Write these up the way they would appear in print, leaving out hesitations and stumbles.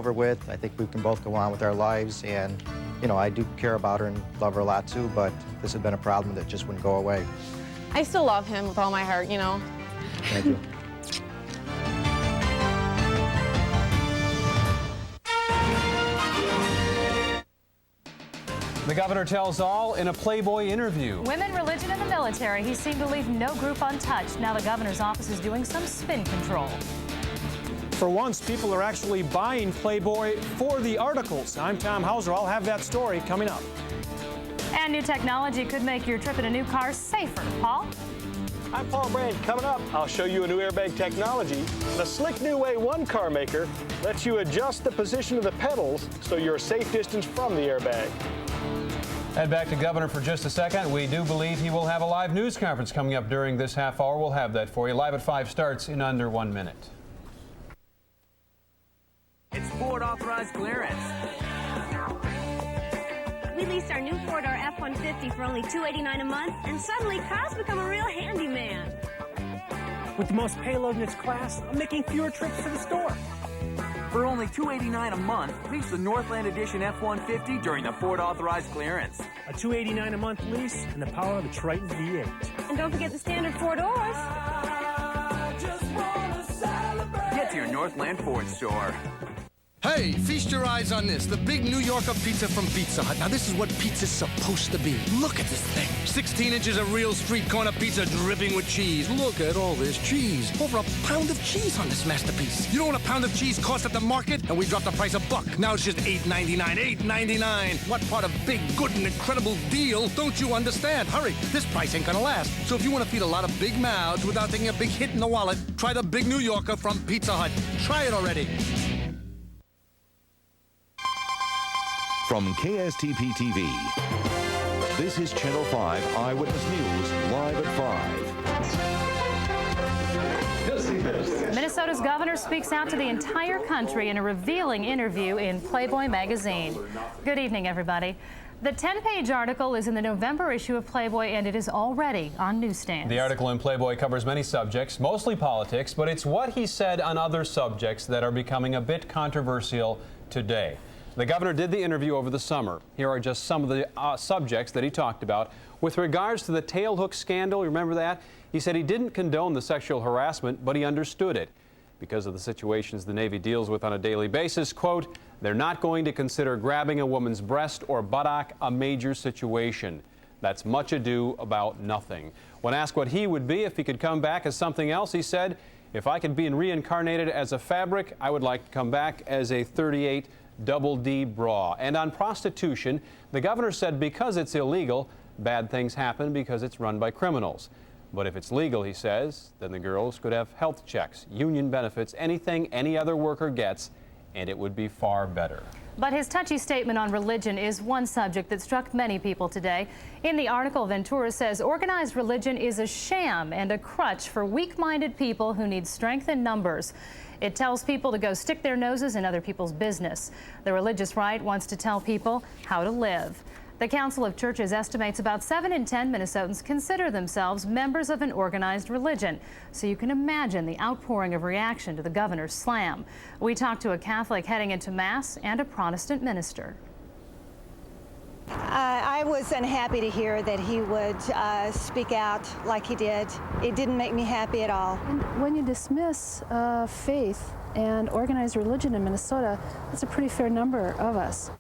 over with. I think we can both go on with our lives, and, you know, I do care about her and love her a lot too, but this has been a problem that just wouldn't go away. I still love him with all my heart, you know. Thank you. The governor tells all in a Playboy interview. Women, religion, and the military. He seemed to leave no group untouched. Now the governor's office is doing some spin control. For once, people are actually buying Playboy for the articles. I'm Tom Hauser. I'll have that story coming up. And new technology could make your trip in a new car safer. Paul? I'm Paul Brand. Coming up, I'll show you a new airbag technology. The slick new way one car maker lets you adjust the position of the pedals so you're a safe distance from the airbag. Head back to Governor for just a second. We do believe he will have a live news conference coming up during this half hour. We'll have that for you. Live at 5 starts in under 1 minute. It's Ford authorized clearance. We leased our new 4-door F-150 for only $289 a month, and suddenly cars become a real handyman. With the most payload in its class, I'm making fewer trips to the store. For only $289 a month, lease the Northland Edition F-150 during the Ford authorized clearance. A $289 a month lease and the power of a Triton V8. And don't forget the standard 4 doors. Get to your Northland Ford store. Hey, feast your eyes on this, the big New Yorker pizza from Pizza Hut. Now, this is what pizza's supposed to be. Look at this thing. 16 inches of real street corner pizza dripping with cheese. Look at all this cheese. Over a pound of cheese on this masterpiece. You know what a pound of cheese costs at the market? And we dropped the price $1. Now it's just $8.99. $8.99. What part of big, good, and incredible deal don't you understand? Hurry, this price ain't gonna last. So if you want to feed a lot of big mouths without taking a big hit in the wallet, try the big New Yorker from Pizza Hut. Try it already. From KSTP TV, this is Channel 5 Eyewitness News, live at 5. Minnesota's governor speaks out to the entire country in a revealing interview in Playboy magazine. Good evening, everybody. The 10-page article is in the November issue of Playboy, and it is already on newsstands. The article in Playboy covers many subjects, mostly politics, but it's what he said on other subjects that are becoming a bit controversial today. The governor did the interview over the summer. Here are just some of the subjects that he talked about. With regards to the tailhook scandal, remember that? He said he didn't condone the sexual harassment, but he understood it. Because of the situations the Navy deals with on a daily basis, quote, they're not going to consider grabbing a woman's breast or buttock a major situation. That's much ado about nothing. When asked what he would be if he could come back as something else, he said, if I could be reincarnated as a fabric, I would like to come back as a 38 double D bra. And on prostitution, the governor said because it's illegal, bad things happen because it's run by criminals. But if it's legal, he says, then the girls could have health checks, union benefits, anything any other worker gets, and it would be far better. But his touchy statement on religion is one subject that struck many people today. In the article, Ventura says organized religion is a sham and a crutch for weak-minded people who need strength in numbers. It tells people to go stick their noses in other people's business. The religious right wants to tell people how to live. The Council of Churches estimates about 7 in 10 Minnesotans consider themselves members of an organized religion. So you can imagine the outpouring of reaction to the governor's slam. We talked to a Catholic heading into Mass and a Protestant minister. I was unhappy to hear that he would speak out like he did. It didn't make me happy at all. And when you dismiss faith and organized religion in Minnesota, that's a pretty fair number of us.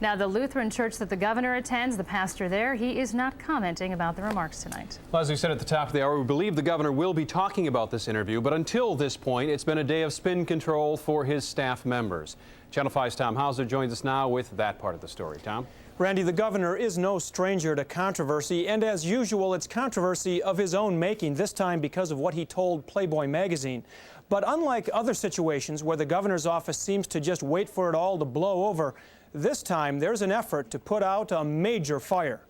Now, the Lutheran church that the governor attends, the pastor there, he is not commenting about the remarks tonight. Well, as we said at the top of the hour, we believe the governor will be talking about this interview, but until this point, it's been a day of spin control for his staff members. Channel 5's Tom Hauser joins us now with that part of the story. Tom? Randy, the governor is no stranger to controversy, and as usual, it's controversy of his own making, this time because of what he told Playboy magazine. But unlike other situations where the governor's office seems to just wait for it all to blow over, this time there's an effort to put out a major fire.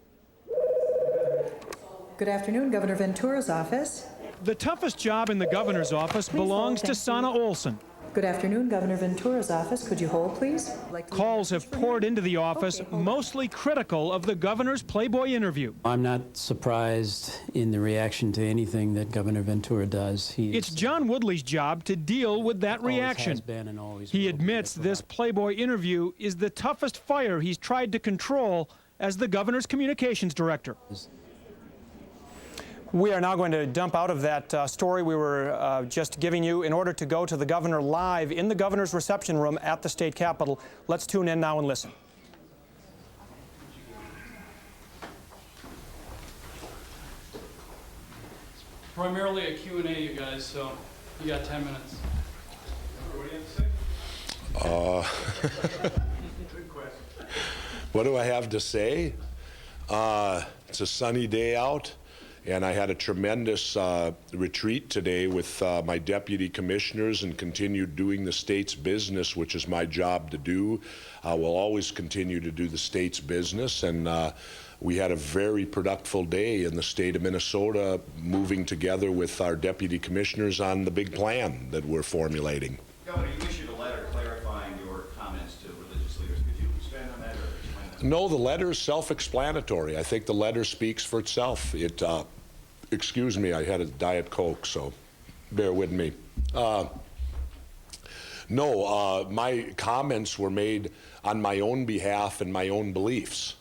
Good afternoon, Governor Ventura's office. The toughest job in the governor's office belongs to Sana Olson. Good afternoon, Governor Ventura's office. Could you hold, please? Calls have poured into the office, mostly critical of the governor's Playboy interview. I'm not surprised in the reaction to anything that Governor Ventura does. It's John Woodley's job to deal with that reaction. He admits this Playboy interview is the toughest fire he's tried to control as the governor's communications director. We are now going to dump out of that story we were just giving you in order to go to the governor live in the governor's reception room at the state capitol. Let's tune in now and listen. Primarily a Q&A, you guys, so you got 10 minutes. What do you have to say? Good question. What do I have to say? It's a sunny day out. And I had a tremendous retreat today with my deputy commissioners and continued doing the state's business, which is my job to do. We'll always continue to do the state's business. And we had a very productive day in the state of Minnesota, moving together with our deputy commissioners on the big plan that we're formulating. Governor, you issued a letter clarifying your comments to religious leaders. Could you expand on that or explain that? No, the letter is self-explanatory. I think the letter speaks for itself. Excuse me, I had a Diet Coke, so bear with me. My comments were made on my own behalf and my own beliefs,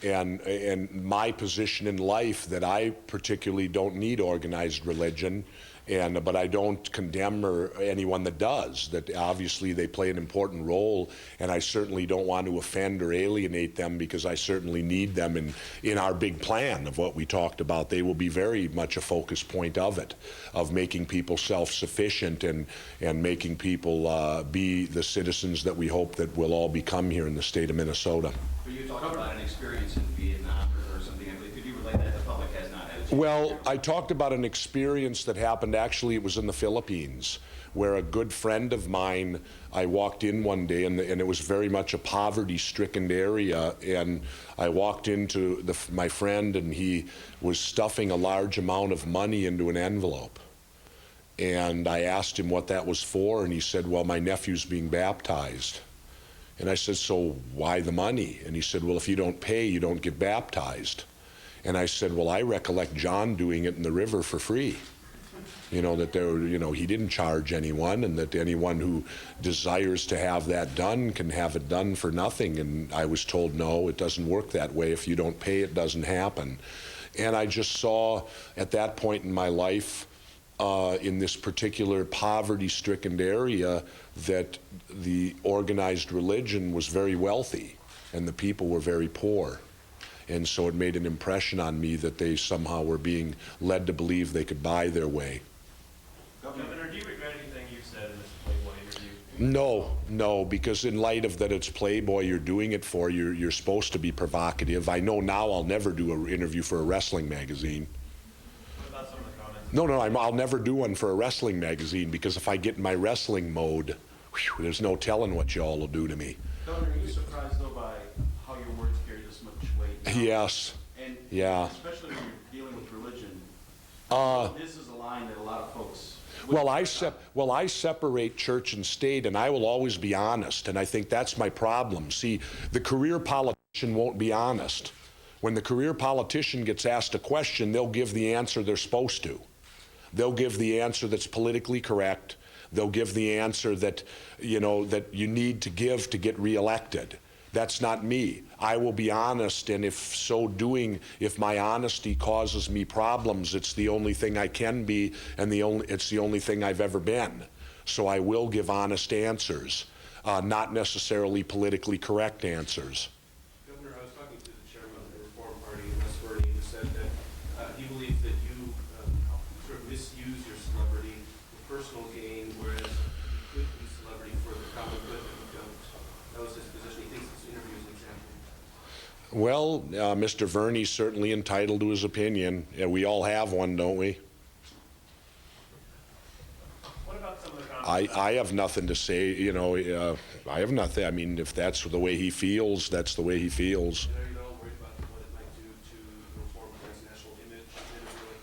and my position in life that I particularly don't need organized religion. But I don't condemn anyone that does. That obviously they play an important role, and I certainly don't want to offend or alienate them because I certainly need them in our big plan of what we talked about. They will be very much a focus point of it, of making people self-sufficient and making people be the citizens that we hope that we'll all become here in the state of Minnesota. But you talked about an experience in Vietnam or something. Could you relate that? The public has not had a chance. Well, I talked about an experience that happened, actually it was in the Philippines, where a good friend of mine, I walked in one day and it was very much a poverty-stricken area, and I walked into my friend and he was stuffing a large amount of money into an envelope. And I asked him what that was for, and he said, well, my nephew's being baptized. And I said, so why the money? And he said, well, if you don't pay, you don't get baptized. And I said, well, I recollect John doing it in the river for free. You know, that he didn't charge anyone, and that anyone who desires to have that done can have it done for nothing. And I was told, no, it doesn't work that way. If you don't pay, it doesn't happen. And I just saw at that point in my life, in this particular poverty-stricken area, that the organized religion was very wealthy and the people were very poor. And so it made an impression on me that they somehow were being led to believe they could buy their way. Governor, do you regret anything you've said in this Playboy interview? No, because in light of that it's Playboy you're doing it for, you're supposed to be provocative. I know now I'll never do an interview for a wrestling magazine. What about some of the comments? No, I'll never do one for a wrestling magazine, because if I get in my wrestling mode, there's no telling what you all will do to me. Governor, are you surprised, though, by how your words carry this much weight now? Yes. And yeah. Especially when you're dealing with religion. This is a line that a lot of folks... Well, I separate church and state, and I will always be honest, and I think that's my problem. See, the career politician won't be honest. When the career politician gets asked a question, they'll give the answer they're supposed to. They'll give the answer that's politically correct. They'll give the answer that, that you need to give to get reelected. That's not me. I will be honest, and if so doing, if my honesty causes me problems, it's the only thing I can be, and it's the only thing I've ever been. So I will give honest answers, not necessarily politically correct answers. Governor, I was talking to the chairman of the Reform Party, Ventura, who said that he believes that you sort of misuse your celebrity for personal gain, whereas you could be celebrity for the common good, but you don't. That was his position. He thinks this interview is an example. Well, Mr. Verney's certainly entitled to his opinion. Yeah, we all have one, don't we? What about some of the comments? I have nothing to say, I have nothing. I mean, if that's the way he feels, that's the way he feels. Are you at all worried about what it might do to the Reform Party's national image, an interview like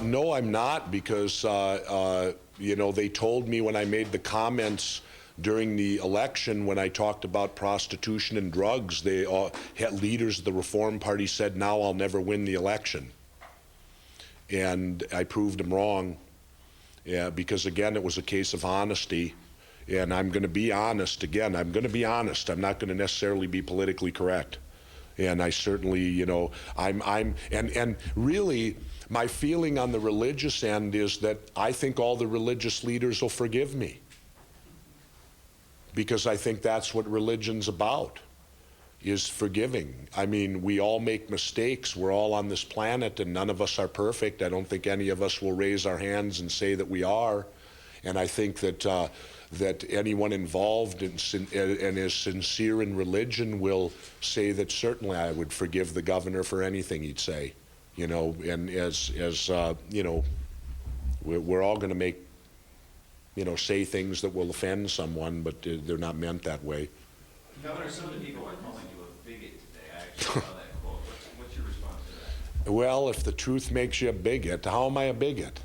this? No, I'm not, because You know, they told me when I made the comments during the election, when I talked about prostitution and drugs, they had leaders of the Reform Party said, now I'll never win the election. And I proved them wrong, because again, it was a case of honesty. And I'm going to be honest again. I'm going to be honest. I'm not going to necessarily be politically correct. And I certainly, you know, and really, my feeling on the religious end is that I think all the religious leaders will forgive me. Because I think that's what religion's about, is forgiving. I mean, we all make mistakes. We're all on this planet, and none of us are perfect. I don't think any of us will raise our hands and say that we are. And I think that that anyone involved and is sincere in religion will say that certainly I would forgive the governor for anything he'd say. You know, and as you know, we're all going to make, you know, say things that will offend someone, but they're not meant that way. Governor, some of the people are calling you a bigot today. I actually saw that quote. What's your response to that? Well, if the truth makes you a bigot, how am I a bigot?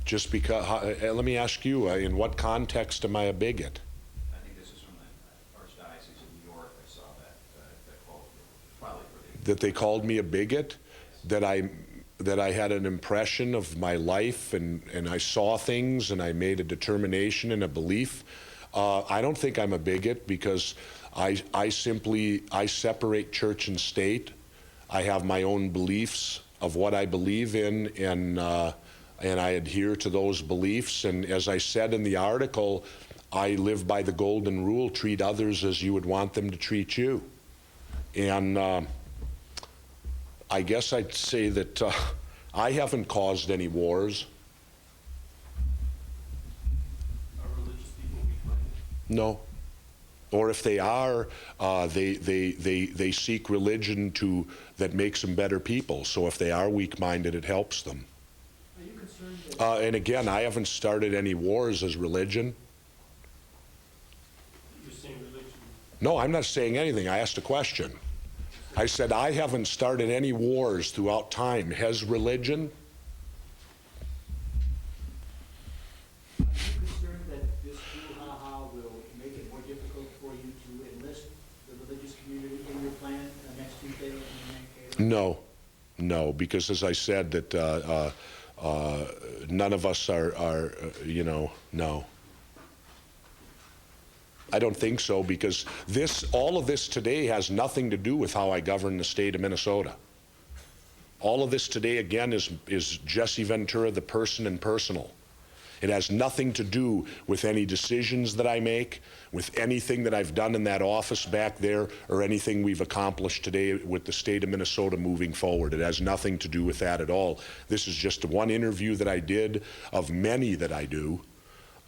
Just because, let me ask you, in what context am I a bigot? I think this is from the Archdiocese of New York. I saw that quote. Probably for That they called me a bigot? Yes. That I had an impression of my life and I saw things and I made a determination and a belief. I don't think I'm a bigot, because I separate church and state. I have my own beliefs of what I believe in, and I adhere to those beliefs. And as I said in the article, I live by the golden rule: treat others as you would want them to treat you. And I guess I'd say that I haven't caused any wars. Are religious people weak-minded? No. Or if they are, they seek religion that makes them better people. So if they are weak-minded, it helps them. Are you concerned that And again, I haven't started any wars as religion. you're saying religion? No, I'm not saying anything. I asked a question. I said, I haven't started any wars throughout time. Has religion? Are you concerned that this brouhaha will make it more difficult for you to enlist the religious community in your plan next Tuesday? No, because as I said, that none of us are, you know, no. I don't think so, because all of this today has nothing to do with how I govern the state of Minnesota. All of this today, again, is Jesse Ventura, the person, and personal. It has nothing to do with any decisions that I make, with anything that I've done in that office back there, or anything we've accomplished today with the state of Minnesota moving forward. It has nothing to do with that at all. This is just one interview that I did of many that I do.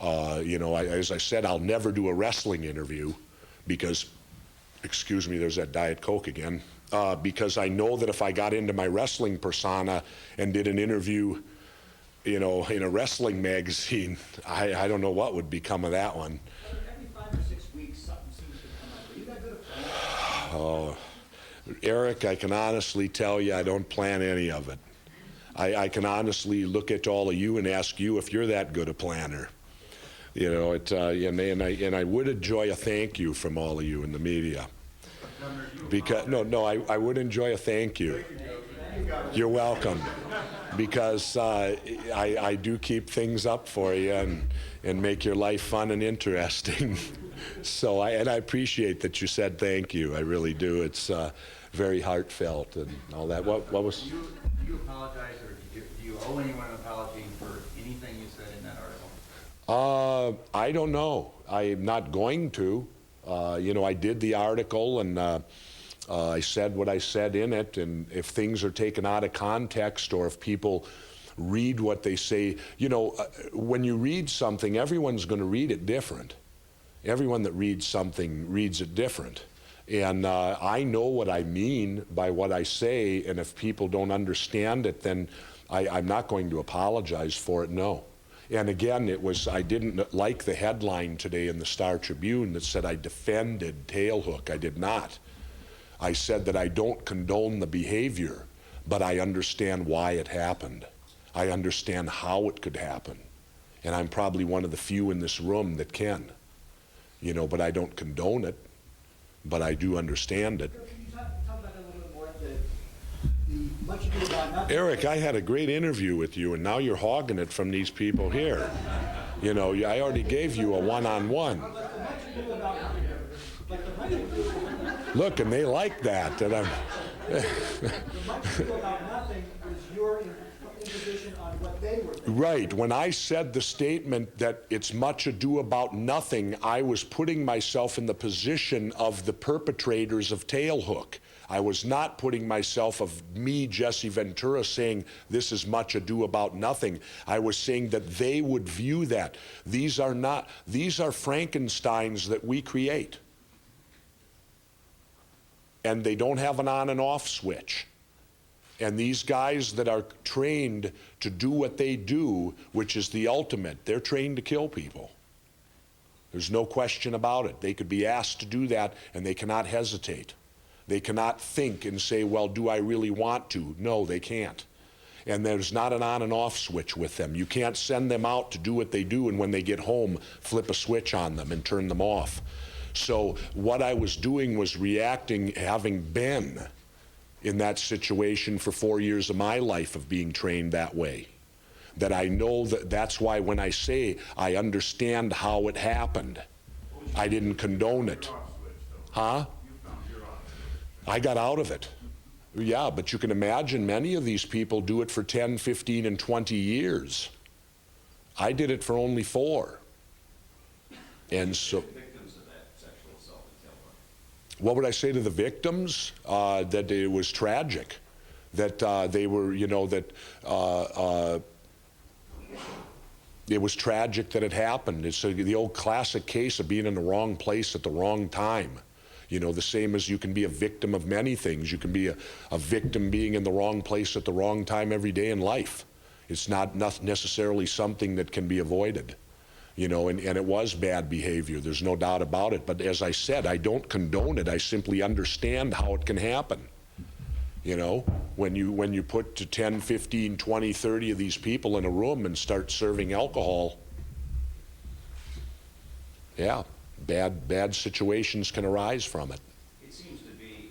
You know, as I said, I'll never do a wrestling interview because, excuse me, there's that Diet Coke again, because I know that if I got into my wrestling persona and did an interview, you know, in a wrestling magazine, I don't know what would become of that one. Every 5 or 6 weeks, something seems to come up. Are you that good at planning? Oh, Eric, I can honestly tell you I don't plan any of it. I can honestly look at all of you and ask you if you're that good a planner. You know, and I would enjoy a thank you from all of you in the media. Because I would enjoy a thank you. You're welcome. Because I do keep things up for you and make your life fun and interesting. So I appreciate that you said thank you. I really do. It's very heartfelt and all that. What was? Do you apologize, or do you owe anyone an apology for anything you said in that article? I don't know. I'm not going to. You know, I did the article and I said what I said in it, and if things are taken out of context or if people read what they say, you know, when you read something, everyone's going to read it different. Everyone that reads something reads it different. And I know what I mean by what I say, and if people don't understand it, then I'm not going to apologize for it, no. And again, I didn't like the headline today in the Star Tribune that said I defended Tailhook. I did not. I said that I don't condone the behavior, but I understand why it happened. I understand how it could happen. And I'm probably one of the few in this room that can. You know, but I don't condone it, but I do understand it. Can you talk about that a little bit more? The much ado about nothing. Like, I had a great interview with you, and now you're hogging it from these people here. You know, I already gave you a one-on-one. Look, and they like that. And I'm The much ado about nothing is your imposition on what they were thinking. Right. When I said the statement that it's much ado about nothing, I was putting myself in the position of the perpetrators of Tailhook. I was not putting myself of me, Jesse Ventura, saying this is much ado about nothing. I was saying that they would view that. These are Frankensteins that we create. And they don't have an on and off switch. And these guys that are trained to do what they do, which is the ultimate, they're trained to kill people. There's no question about it. They could be asked to do that, and they cannot hesitate. They cannot think and say, well, do I really want to? No, they can't. And there's not an on and off switch with them. You can't send them out to do what they do, and when they get home, flip a switch on them and turn them off. So what I was doing was reacting, having been in that situation for 4 years of my life of being trained that way. That I know that's why when I say I understand how it happened, I didn't condone it. Huh? I got out of it. Yeah, but you can imagine many of these people do it for 10, 15, and 20 years. I did it for only 4. And so, what would I say to the victims? That it was tragic. That they were, you know, that it was tragic that it happened. It's the old classic case of being in the wrong place at the wrong time. You know, the same as you can be a victim of many things. You can be a victim being in the wrong place at the wrong time every day in life. It's not necessarily something that can be avoided. You know, and it was bad behavior. There's no doubt about it. But as I said, I don't condone it. I simply understand how it can happen. You know, when you put to 10, 15, 20, 30 of these people in a room and start serving alcohol, yeah, bad situations can arise from it. It seems to be,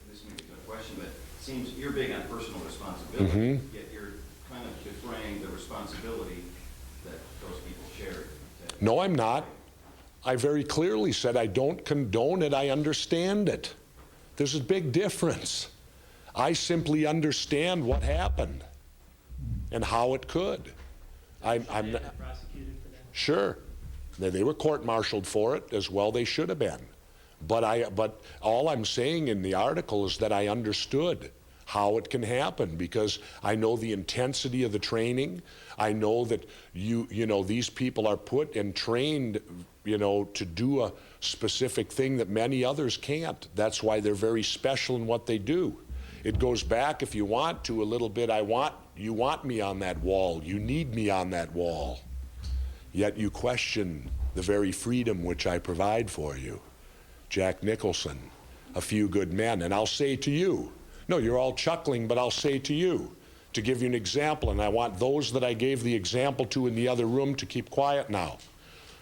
this may be a question, but it seems you're big on personal responsibility, yet you're kind of defraying the responsibility that those people share. No, I'm not. I very clearly said I don't condone it. I understand it. There's a big difference. I simply understand what happened and how it could. I'm not, sure. They were court-martialed for it as well. They should have been. But all I'm saying in the article is that I understood how it can happen because I know the intensity of the training. I know that you know these people are put and trained, you know, to do a specific thing that many others can't. That's why they're very special in what they do. It goes back, if you want to, a little bit. You want me on that wall. You need me on that wall. Yet you question the very freedom which I provide for you. Jack Nicholson, A Few Good Men. And I'll say to you, no, you're all chuckling, but I'll say to you, to give you an example, and I want those that I gave the example to in the other room to keep quiet now.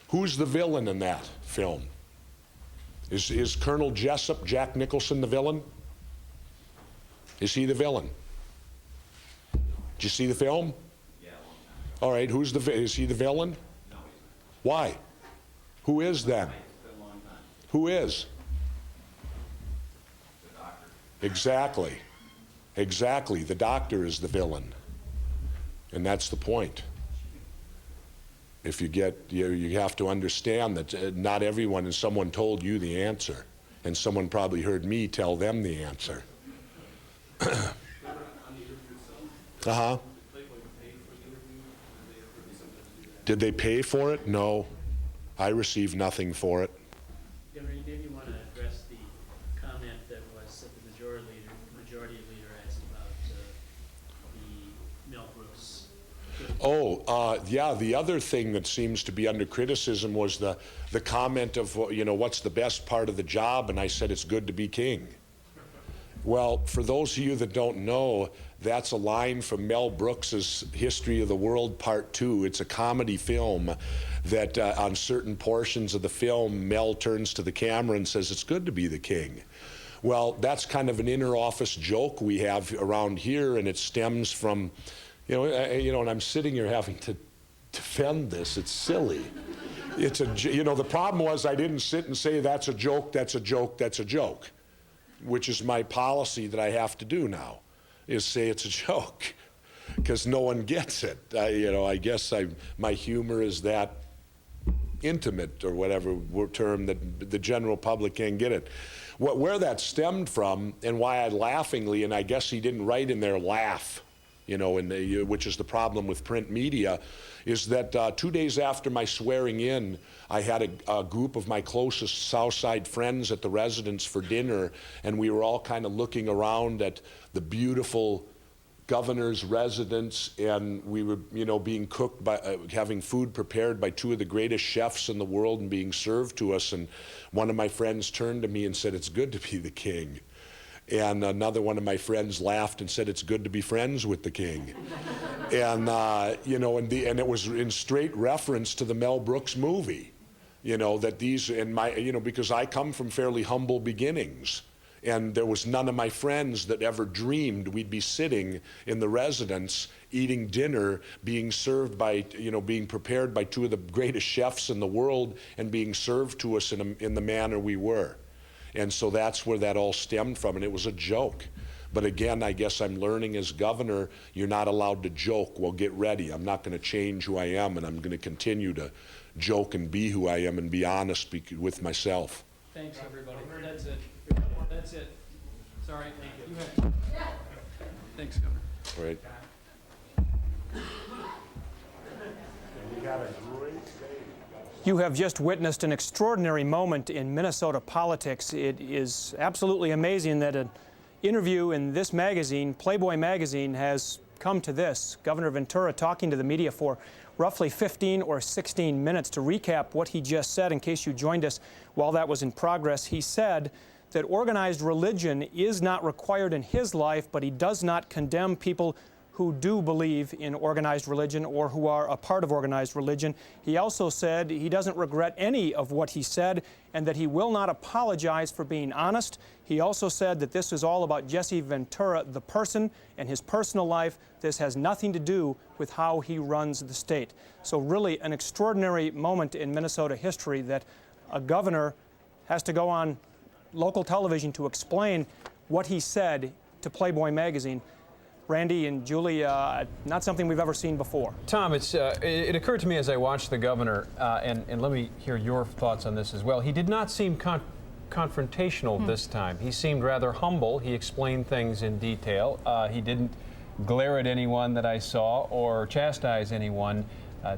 Who's the villain in that film? Is Colonel Jessup, Jack Nicholson, the villain? Is he the villain? Did you see the film? Yeah. All right, is he the villain? No. Why? Who is then? It's been a long time. Who is? The doctor. Exactly. Exactly. The doctor is the villain. And that's the point. If you have to understand that not everyone, and someone told you the answer, and someone probably heard me tell them the answer. Uh-huh. Did they pay for it? No. I received nothing for it. Governor, did you want to address the comment that was that the majority leader asked about the Mel Brooks? Yeah, the other thing that seems to be under criticism was the comment of, you know, what's the best part of the job? And I said, it's good to be king. Well, for those of you that don't know, That's a line from Mel Brooks's History of the World Part 2. It's a comedy film that on certain portions of the film, Mel turns to the camera and says, "It's good to be the king." Well, that's kind of an inner office joke we have around here, and it stems from, and I'm sitting here having to defend this. It's silly. It's the problem was I didn't sit and say, "That's a joke, that's a joke, that's a joke," which is my policy that I have to do now, is say it's a joke, because no one gets it. I guess my humor is that intimate, or whatever term, that the general public can't get it. Where that stemmed from, and why I laughingly, and I guess he didn't write in there laugh, which is the problem with print media, is that 2 days after my swearing in, I had a group of my closest South Side friends at the residence for dinner, and we were all kind of looking around at the beautiful governor's residence, and we were, being cooked by, having food prepared by two of the greatest chefs in the world and being served to us, and one of my friends turned to me and said, "It's good to be the king." And another one of my friends laughed and said, "It's good to be friends with the king." And, and it was in straight reference to the Mel Brooks movie, that these, because I come from fairly humble beginnings. And there was none of my friends that ever dreamed we'd be sitting in the residence, eating dinner, being served by, being prepared by two of the greatest chefs in the world, and being served to us in the manner we were. And so that's where that all stemmed from, and it was a joke. But again, I guess I'm learning as governor, you're not allowed to joke. Well, get ready. I'm not going to change who I am, and I'm going to continue to joke and be who I am and be honest with myself. Thanks, everybody. That's it. That's it. Sorry. Thank you. Thanks, Governor. All right. You have just witnessed an extraordinary moment in Minnesota politics. It is absolutely amazing that an interview in this magazine, Playboy magazine, has come to this. Governor Ventura talking to the media for roughly 15 or 16 minutes. To recap what he just said, in case you joined us while that was in progress, he said that organized religion is not required in his life, but he does not condemn people who do believe in organized religion or who are a part of organized religion. He also said he doesn't regret any of what he said and that he will not apologize for being honest. He also said that this is all about Jesse Ventura, the person, and his personal life. This has nothing to do with how he runs the state. So really an extraordinary moment in Minnesota history that a governor has to go on local television to explain what he said to Playboy magazine. Randy and Julie, not something we've ever seen before. Tom, it occurred to me as I watched the governor, and let me hear your thoughts on this as well. He did not seem confrontational this time. He seemed rather humble. He explained things in detail. He didn't glare at anyone that I saw or chastise anyone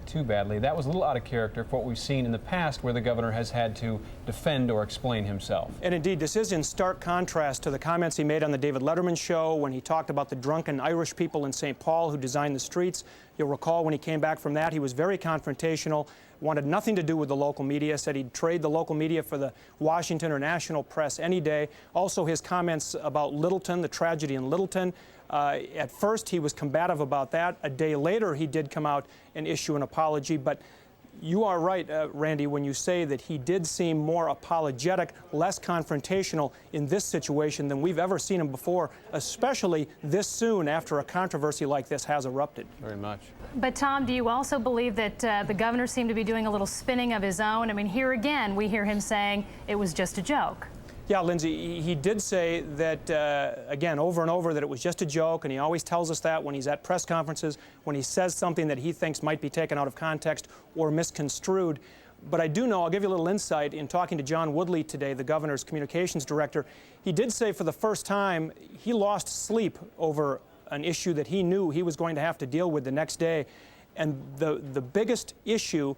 too badly. That was a little out of character for what we've seen in the past, where the governor has had to defend or explain himself. And indeed, this is in stark contrast to the comments he made on the David Letterman show when he talked about the drunken Irish people in St. Paul who designed the streets. You'll recall when he came back from that, he was very confrontational, wanted nothing to do with the local media, said he'd trade the local media for the Washington or national press any day. Also, his comments about Littleton, the tragedy in Littleton. At first, he was combative about that. A day later, he did come out and issue an apology. But you are right, Randy, when you say that he did seem more apologetic, less confrontational in this situation than we've ever seen him before, especially this soon after a controversy like this has erupted. Very much. But Tom, do you also believe that the governor seemed to be doing a little spinning of his own? I mean, here again, we hear him saying it was just a joke. Yeah, Lindsay, he did say that, again, over and over, that it was just a joke, and he always tells us that when he's at press conferences, when he says something that he thinks might be taken out of context or misconstrued. But I do know, I'll give you a little insight, in talking to John Woodley today, the governor's communications director, he did say for the first time he lost sleep over an issue that he knew he was going to have to deal with the next day. And the biggest issue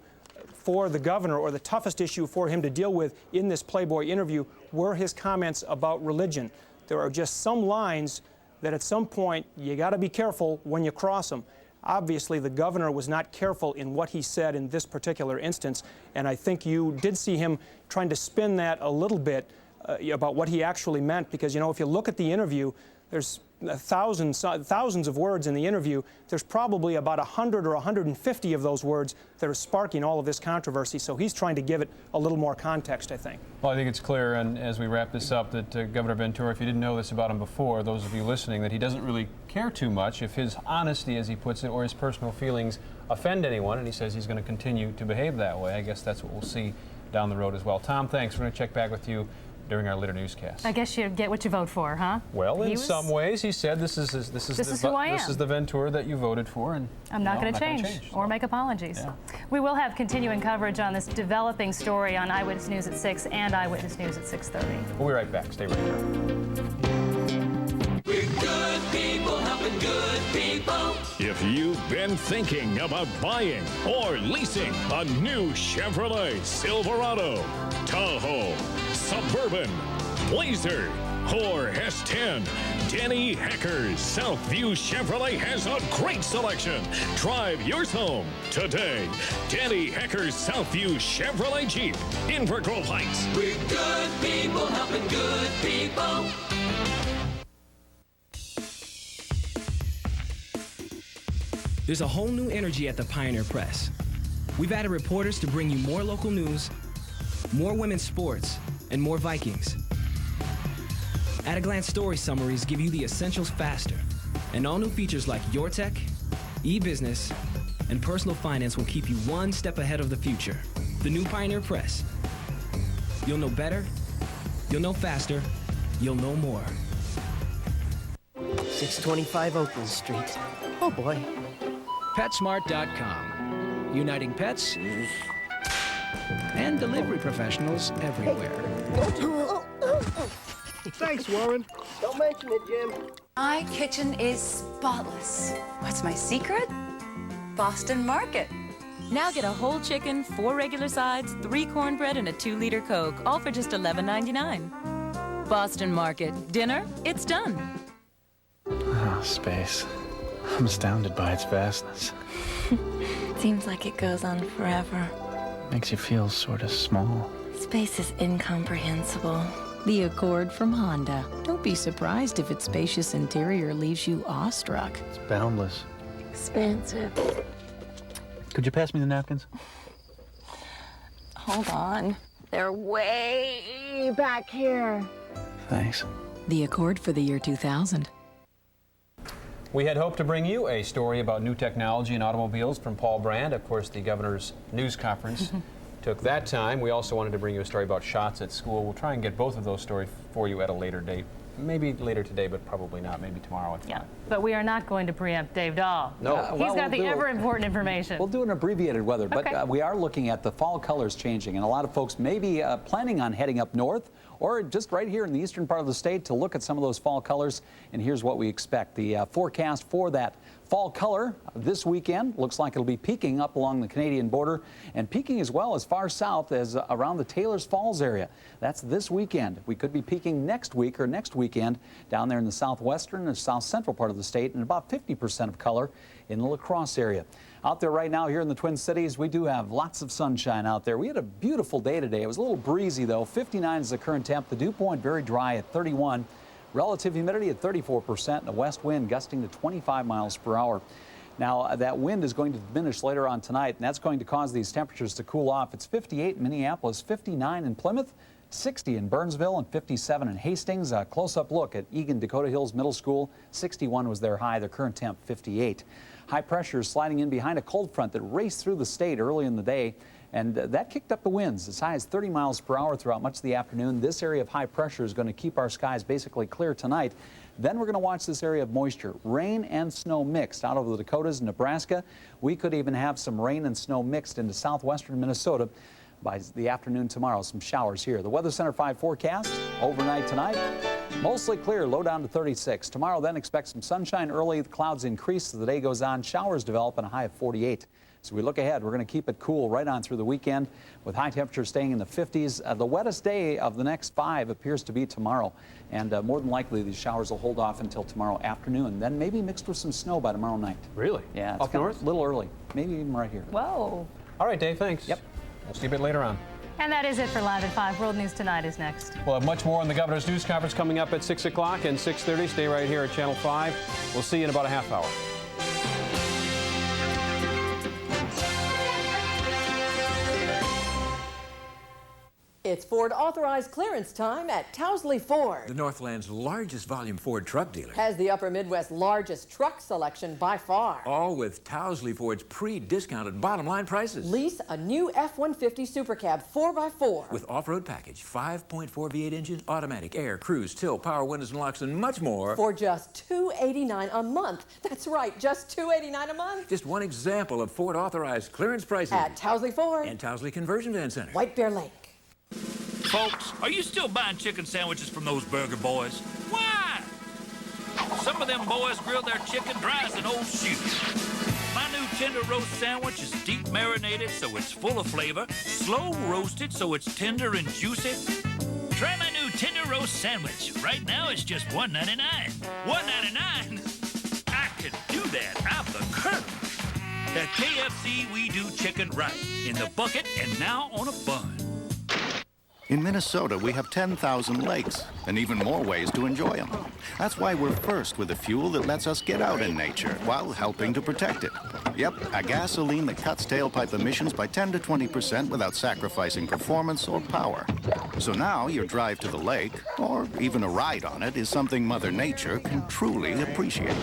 for the governor, or the toughest issue for him to deal with in this Playboy interview, were his comments about religion. There are just some lines that at some point you got to be careful when you cross them. Obviously, the governor was not careful in what he said in this particular instance, and I think you did see him trying to spin that a little bit about what he actually meant, because, you know, if you look at the interview, there's thousands of words in the interview, there's probably about 100 or 150 of those words that are sparking all of this controversy. So he's trying to give it a little more context, I think. Well, I think it's clear, and as we wrap this up, that Governor Ventura, if you didn't know this about him before, those of you listening, that he doesn't really care too much if his honesty, as he puts it, or his personal feelings offend anyone, and he says he's going to continue to behave that way. I guess that's what we'll see down the road as well. Tom, thanks. We're going to check back with you during our later newscast. I guess you get what you vote for, huh? Well, in some ways, he said this is who I am. This is the Ventura that you voted for, and I'm not going to change or make apologies. Yeah. We will have continuing coverage on this developing story on Eyewitness News at 6 and Eyewitness News at 6:30. We'll be right back. Stay right here. We're good people helping good people. If you've been thinking about buying or leasing a new Chevrolet Silverado, Tahoe, Suburban, Blazer, or S10, Denny Hecker's Southview Chevrolet has a great selection. Drive yours home today. Denny Hecker's Southview Chevrolet Jeep in Grove Heights. We're good people helping good people. There's a whole new energy at the Pioneer Press. We've added reporters to bring you more local news, more women's sports, and more Vikings. At-a-glance story summaries give you the essentials faster, and all new features like Your Tech, e-business, and personal finance will keep you one step ahead of the future. The new Pioneer Press. You'll know better, you'll know faster, you'll know more. 625 Oakland Street. Oh boy. PetSmart.com. Uniting pets and delivery professionals everywhere. Thanks, Warren. Don't mention it, Jim. My kitchen is spotless. What's my secret? Boston Market. Now get a whole chicken, 4 regular sides, 3 cornbread, and a 2-liter Coke, all for just $11.99. Boston Market. Dinner, it's done. Oh, space. I'm astounded by its vastness. Seems like it goes on forever. Makes you feel sort of small. Space is incomprehensible. The Accord from Honda. Don't be surprised if its spacious interior leaves you awestruck. It's boundless. Expansive. Could you pass me the napkins? Hold on. They're way back here. Thanks. The Accord for the year 2000. We had hoped to bring you a story about new technology in automobiles from Paul Brand. Of course, the governor's news conference took that time. We also wanted to bring you a story about shots at school. We'll try and get both of those stories for you at a later date. Maybe later today, but probably not. Maybe tomorrow. Yeah, but we are not going to preempt Dave Dahl. No. He's got the ever-important information. We'll do an abbreviated weather, but Okay. We are looking at the fall colors changing, and a lot of folks may be planning on heading up north or just right here in the eastern part of the state to look at some of those fall colors, and here's what we expect. The forecast for that fall color this weekend looks like it'll be peaking up along the Canadian border and peaking as well as far south as around the Taylor's Falls area. That's this weekend. We could be peaking next week or next weekend down there in the southwestern and south central part of the state, and about 50% of color in the La Crosse area. Out there right now here in the Twin Cities, we do have lots of sunshine out there. We had a beautiful day today. It was a little breezy though. 59 is the current temp. The dew point very dry at 31. Relative humidity at 34%, and a west wind gusting to 25 miles per hour. Now, that wind is going to diminish later on tonight, and that's going to cause these temperatures to cool off. It's 58 in Minneapolis, 59 in Plymouth, 60 in Burnsville, and 57 in Hastings. A close-up look at Egan Dakota Hills Middle School. 61 was their high, their current temp 58. High pressure is sliding in behind a cold front that raced through the state early in the day. And that kicked up the winds as high as 30 miles per hour throughout much of the afternoon. This area of high pressure is going to keep our skies basically clear tonight. Then we're going to watch this area of moisture. Rain and snow mixed out over the Dakotas and Nebraska. We could even have some rain and snow mixed into southwestern Minnesota by the afternoon tomorrow. Some showers here. The Weather Center 5 forecast overnight tonight. Mostly clear, low down to 36. Tomorrow then expect some sunshine early. The clouds increase as the day goes on. Showers develop and a high of 48. So we look ahead, we're going to keep it cool right on through the weekend with high temperatures staying in the 50s. The wettest day of the next 5 appears to be tomorrow. And more than likely, these showers will hold off until tomorrow afternoon, then maybe mixed with some snow by tomorrow night. Really? Yeah. It's Up north? a little early. Maybe even right here. Whoa. All right, Dave, thanks. Yep. We'll see you a bit later on. And that is it for Live at 5. World News Tonight is next. We'll have much more on the governor's news conference coming up at 6 o'clock and 6:30. Stay right here at Channel 5. We'll see you in about a half hour. It's Ford authorized clearance time at Towsley Ford. The Northland's largest volume Ford truck dealer. Has the Upper Midwest's largest truck selection by far. All with Towsley Ford's pre-discounted bottom line prices. Lease a new F-150 Super Cab 4x4. With off-road package, 5.4 V8 engine, automatic, air, cruise, tilt, power windows and locks, and much more. For just $289 a month. That's right, just $289 a month. Just one example of Ford authorized clearance pricing. At Towsley Ford. And Towsley Conversion Van Center. White Bear Lake. Folks, are you still buying chicken sandwiches from those burger boys? Why? Some of them boys grill their chicken dry as an old shoe. My new tender roast sandwich is deep marinated so it's full of flavor, slow roasted so it's tender and juicy. Try my new tender roast sandwich. Right now it's just $1.99. $1.99? I can do that. I'm the colonel. At KFC, we do chicken right. In the bucket and now on a bun. In Minnesota, we have 10,000 lakes and even more ways to enjoy them. That's why we're first with a fuel that lets us get out in nature while helping to protect it. Yep, a gasoline that cuts tailpipe emissions by 10 to 20% without sacrificing performance or power. So now your drive to the lake, or even a ride on it, is something Mother Nature can truly appreciate.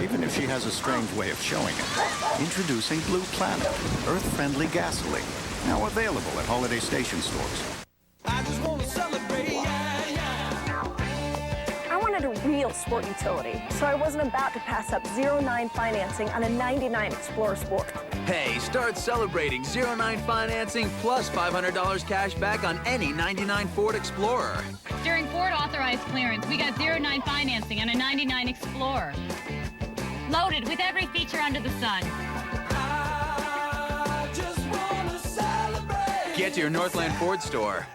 Even if she has a strange way of showing it. Introducing Blue Planet, Earth-friendly gasoline. Now available at holiday station stores. I just want to celebrate, I wanted a real sport utility, so I wasn't about to pass up 0.9 financing on a 99 Explorer Sport. Hey, start celebrating 0.9 financing plus $500 cash back on any 99 Ford Explorer. During Ford authorized clearance, we got 0.9 financing on a 99 Explorer. Loaded with every feature under the sun. Get to your Northland Ford store.